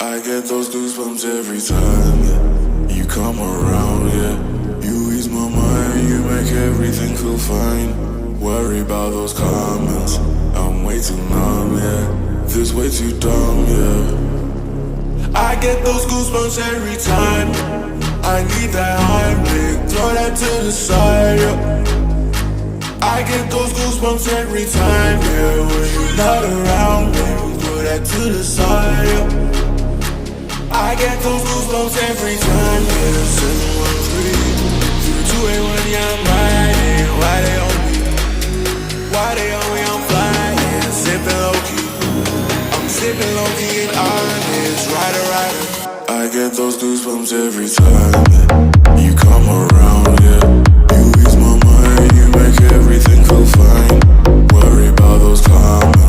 I get those goosebumps every time, yeah. You come around, yeah. You ease my mind, you make everything feel fine. Worry about those comments, I'm way too numb, yeah. This way too dumb, yeah. I get those goosebumps every time. I need that heartbeat, throw that to the side, yeah. I get those goosebumps every time, yeah. When you're not around, baby, throw that to the side, yeah. I get those goosebumps every time, yeah. 713 281, yeah, I'm riding. Why they on me? Why they on me? I'm flying, sipping low-key. I'm sipping low-key and honest, rider. I get those goosebumps every time, yeah. You come around, yeah. You ease my mind, you make everything feel fine. Worry about those comments,